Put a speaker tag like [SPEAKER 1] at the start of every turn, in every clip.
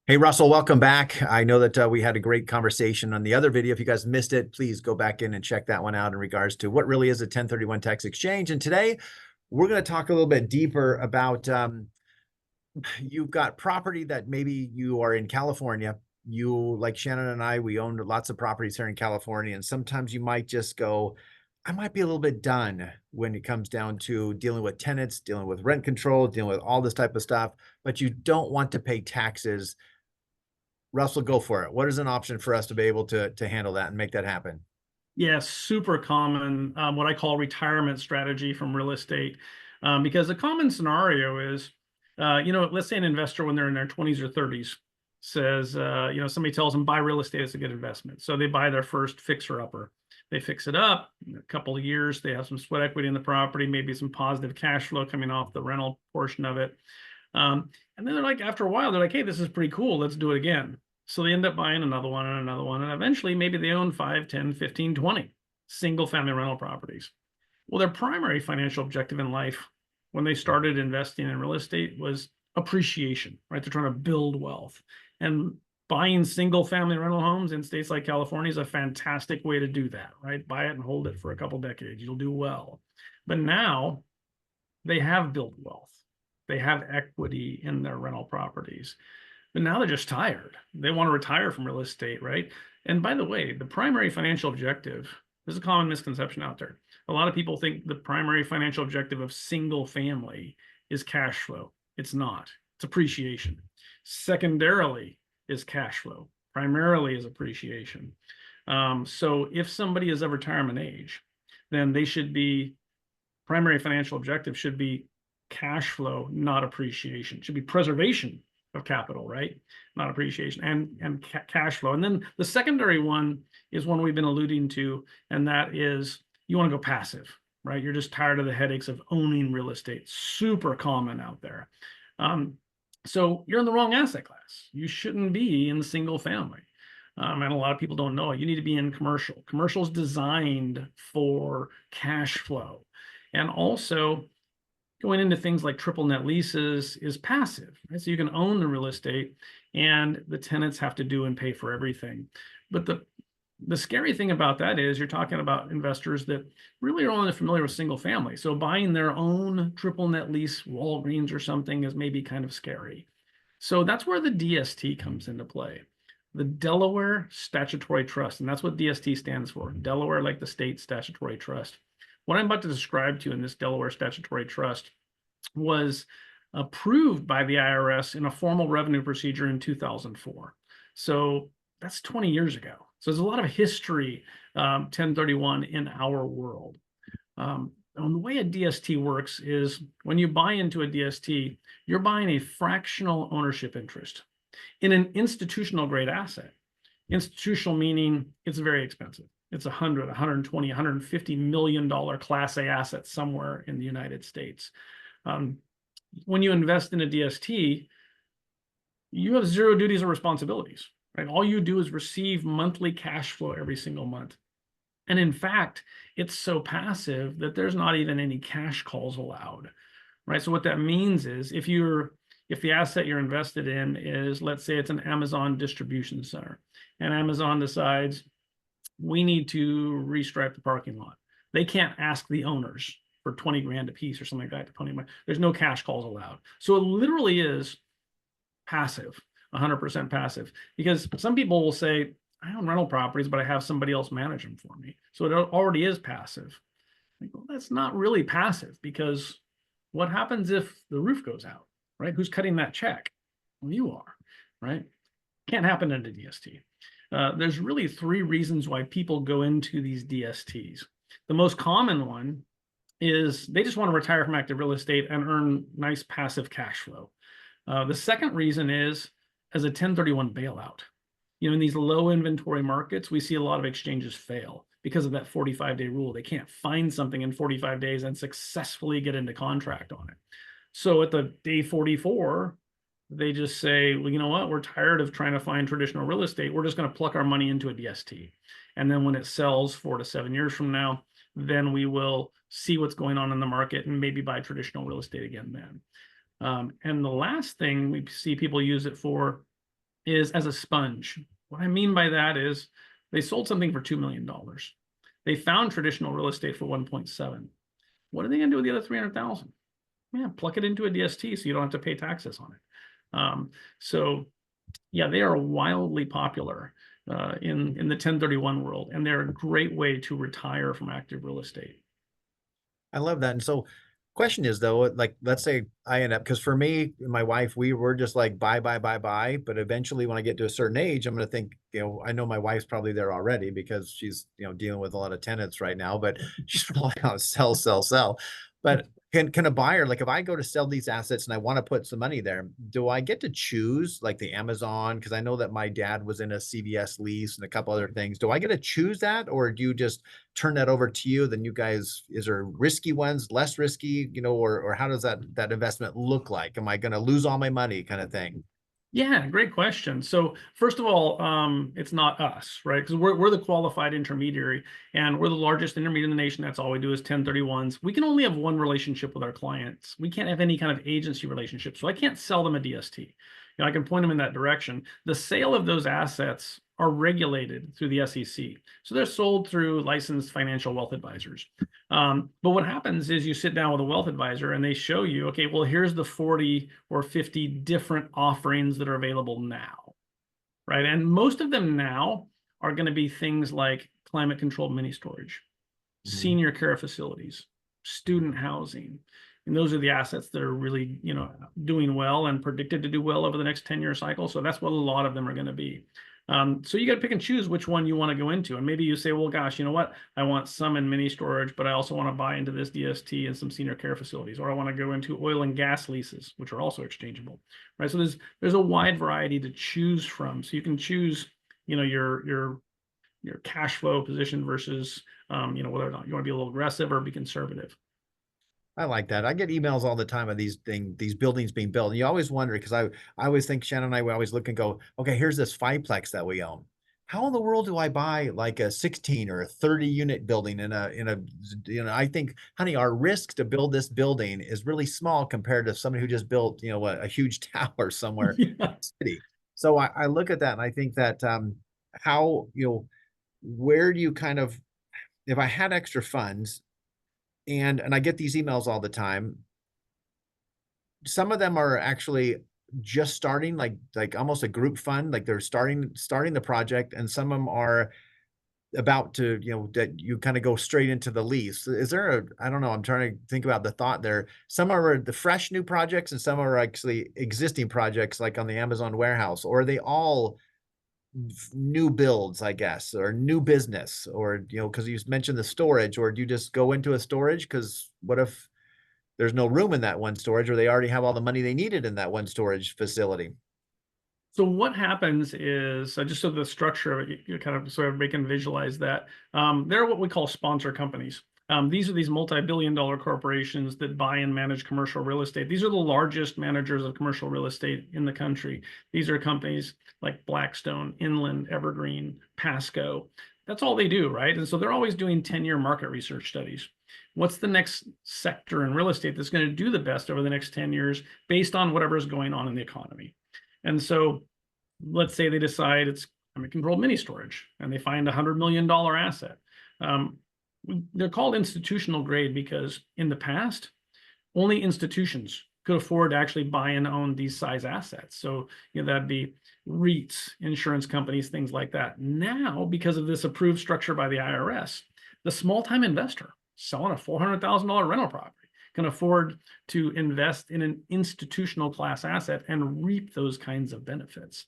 [SPEAKER 1] Hey, Russell, welcome back. I know that we had a great conversation on the other video. If you guys missed it, please go back in and check that one out in regards to what really is a 1031 tax exchange. And today we're going to talk a little bit deeper about you've got property that maybe you are in California. You, like Shannon and I, we own lots of properties here in California. And sometimes you might just go, I might be a little bit done when it comes down to dealing with tenants, dealing with rent control, dealing with all this type of stuff, but you don't want to pay taxes. Russell, go for it. What is an option for us to be able to handle that and make that happen?
[SPEAKER 2] Yeah, super common, what I call retirement strategy from real estate. Because a common scenario is, let's say an investor when they're in their 20s or 30s says, somebody tells them buy real estate, it's a good investment. So they buy their first fixer upper. They fix it up, in a couple of years, they have some sweat equity in the property, maybe some positive cash flow coming off the rental portion of it. And then they're like, after a while, they're like, hey, this is pretty cool. Let's do it again. So they end up buying another one and another one. And eventually, maybe they own 5, 10, 15, 20 single family rental properties. Well, their primary financial objective in life when they started investing in real estate was appreciation, right? They're trying to build wealth. And buying single family rental homes in states like California is a fantastic way to do that, right? Buy it and hold it for a couple decades. You'll do well. But now they have built wealth. They have equity in their rental properties. But now they're just tired. They want to retire from real estate, right? And by the way, the primary financial objective, there's a common misconception out there. A lot of people think the primary financial objective of single family is cash flow. It's not. It's appreciation. Secondarily is cash flow. Primarily is appreciation. So if somebody is of retirement age, then they should be primary financial objective should be cash flow, not appreciation. It should be preservation of capital, right? Not appreciation and cash flow. And then the secondary one is one we've been alluding to, and that is you want to go passive, right? You're just tired of the headaches of owning real estate. Super common out there. So you're in the wrong asset class. You shouldn't be in single family. And a lot of people don't know it. You need to be in commercial. Commercial is designed for cash flow. And also, going into things like triple net leases is passive, right? So you can own the real estate and the tenants have to do and pay for everything. But the scary thing about that is you're talking about investors that really are only familiar with single family. So buying their own triple net lease Walgreens or something is maybe kind of scary. So that's where the DST comes into play. The Delaware Statutory Trust, and that's what DST stands for. Delaware, like the state statutory trust. What I'm about to describe to you in this Delaware Statutory Trust was approved by the IRS in a formal revenue procedure in 2004. So that's 20 years ago. So there's a lot of history, 1031 in our world. And the way a DST works is when you buy into a DST, you're buying a fractional ownership interest in an institutional grade asset. Institutional meaning it's very expensive. It's 100, 120, 150 million dollar Class A asset somewhere in the United States. When you invest in a DST, you have zero duties or responsibilities, right? All you do is receive monthly cash flow every single month. And in fact, it's so passive that there's not even any cash calls allowed, right? So what that means is if the asset you're invested in is, let's say it's an Amazon distribution center, and Amazon decides we need to restripe the parking lot. They can't ask the owners for 20 grand a piece or something like that. 20 grand. There's no cash calls allowed. So it literally is passive, 100% passive, because some people will say, I own rental properties, but I have somebody else manage them for me. So it already is passive. Well, that's not really passive, because what happens if the roof goes out, right? Who's cutting that check? Well, you are, right? Can't happen in a DST. There's really three reasons why people go into these DSTs. The most common one is they just want to retire from active real estate and earn nice passive cash flow. The second reason is as a 1031 bailout. In these low inventory markets, we see a lot of exchanges fail because of that 45-day rule. They can't find something in 45 days and successfully get into contract on it. So at the day 44, they just say, well, you know what? We're tired of trying to find traditional real estate. We're just going to pluck our money into a DST. And then when it sells 4 to 7 years from now, then we will see what's going on in the market and maybe buy traditional real estate again then. And the last thing we see people use it for is as a sponge. What I mean by that is they sold something for $2 million. They found traditional real estate for 1.7. What are they going to do with the other 300,000? Yeah, pluck it into a DST so you don't have to pay taxes on it. So yeah, they are wildly popular in the 1031 world, and they're a great way to retire from active real estate.
[SPEAKER 1] I love that. And so question is though, like, let's say I end up, because for me and my wife, we were just like buy, buy, buy, buy. But eventually when I get to a certain age, I'm going to think, I know my wife's probably there already because she's, dealing with a lot of tenants right now, but she's probably going to sell, sell, sell. But can a buyer, like if I go to sell these assets and I want to put some money there, do I get to choose like the Amazon? Because I know that my dad was in a CVS lease and a couple other things. Do I get to choose that, or do you just turn that over to you? Then you guys, is there risky ones, less risky, or how does that investment look like? Am I going to lose all my money, kind of thing?
[SPEAKER 2] Yeah, great question. So first of all, it's not us, right? Because we're the qualified intermediary, and we're the largest intermediary in the nation. That's all we do is 1031s. We can only have one relationship with our clients. We can't have any kind of agency relationship. So I can't sell them a DST. I can point them in that direction. The sale of those assets are regulated through the SEC. So they're sold through licensed financial wealth advisors. But what happens is you sit down with a wealth advisor and they show you, okay, well, here's the 40 or 50 different offerings that are available now, right? And most of them now are going to be things like climate controlled mini storage,
[SPEAKER 1] Mhm.
[SPEAKER 2] senior care facilities, student housing. And those are the assets that are really, doing well and predicted to do well over the next 10-year cycle. So that's what a lot of them are going to be. So you got to pick and choose which one you want to go into. And maybe you say, well, gosh, you know what? I want some in mini storage, but I also want to buy into this DST and some senior care facilities, or I want to go into oil and gas leases, which are also exchangeable, right? So there's a wide variety to choose from. So you can choose, your cash flow position versus, whether or not you want to be a little aggressive or be conservative.
[SPEAKER 1] I like that. I get emails all the time of these buildings being built. And you always wonder, because I always think Shannon and I, we always look and go, okay, here's this fiveplex that we own. How in the world do I buy like a 16 or a 30 unit building I think, honey, our risk to build this building is really small compared to somebody who just built, a huge tower somewhere in
[SPEAKER 2] Yeah.
[SPEAKER 1] the city. So I look at that and I think that, how, where do you kind of, if I had extra funds, and I get these emails all the time. Some of them are actually just starting, like almost a group fund, like they're starting the project, and some of them are about to, that you kind of go straight into the lease. Is there a, I don't know, I'm trying to think about the thought there. Some are the fresh new projects and some are actually existing projects like on the Amazon warehouse, or are they all new builds, I guess, or new business, or, because you mentioned the storage, or do you just go into a storage? Because what if there's no room in that one storage, or they already have all the money they needed in that one storage facility?
[SPEAKER 2] So what happens is, just so the structure of it, you kind of so everybody can visualize that. They're what we call sponsor companies. These are these multi-billion-dollar corporations that buy and manage commercial real estate. These are the largest managers of commercial real estate in the country. These are companies like Blackstone, Inland, Evergreen, Pasco. That's all they do, right? And so they're always doing 10-year market research studies. What's the next sector in real estate that's going to do the best over the next 10 years based on whatever is going on in the economy? And so let's say they decide it's climate controlled mini storage and they find $100 million asset. They're called institutional grade because in the past, only institutions could afford to actually buy and own these size assets. So, that'd be REITs, insurance companies, things like that. Now, because of this approved structure by the IRS, the small time investor selling a $400,000 rental property can afford to invest in an institutional class asset and reap those kinds of benefits.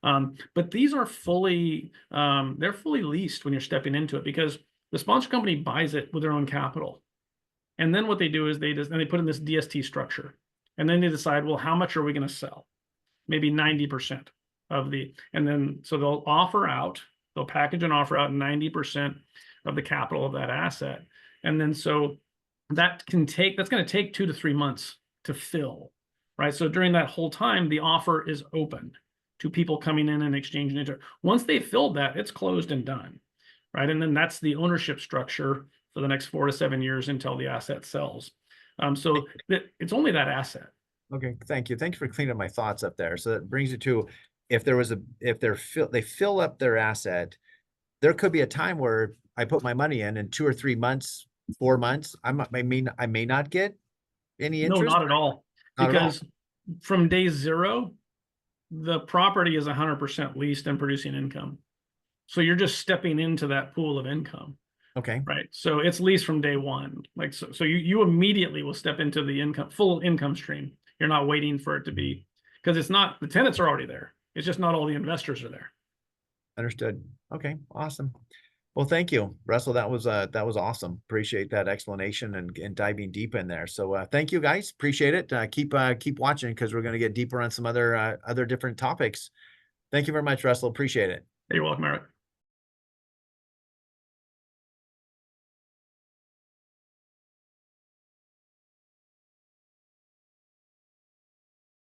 [SPEAKER 2] But these are they're fully leased when you're stepping into it because the sponsor company buys it with their own capital. And then what they do is they put in this DST structure. And then they decide, well, how much are we going to sell? Maybe 90% and then so they'll package and offer out 90% of the capital of that asset. And then so that's going to take 2 to 3 months to fill, right? So during that whole time, the offer is open to people coming in and exchanging it. Once they filled that, it's closed and done, right? And then that's the ownership structure for the next 4 to 7 years until the asset sells. So it's only that asset.
[SPEAKER 1] Okay, thank you. Thank you for cleaning up my thoughts up there. So that brings you to, if they fill up their asset, there could be a time where I put my money in 2 or 3 months, 4 months, I may not get any
[SPEAKER 2] No,
[SPEAKER 1] interest.
[SPEAKER 2] not at all.
[SPEAKER 1] Not at all.
[SPEAKER 2] Because from day zero, the property is 100% leased and producing income. So you're just stepping into that pool of income,
[SPEAKER 1] Okay.
[SPEAKER 2] right? So it's leased from day one. Like, so you immediately will step into the full income stream. You're not waiting for it to be, because it's not, the tenants are already there. It's just not all the investors are there.
[SPEAKER 1] Understood. Okay, awesome. Well, thank you, Russell. That was awesome. Appreciate that explanation and diving deep in there. So thank you guys. Appreciate it. Keep watching, because we're going to get deeper on some other different topics. Thank you very much, Russell. Appreciate it.
[SPEAKER 2] You're welcome, Eric.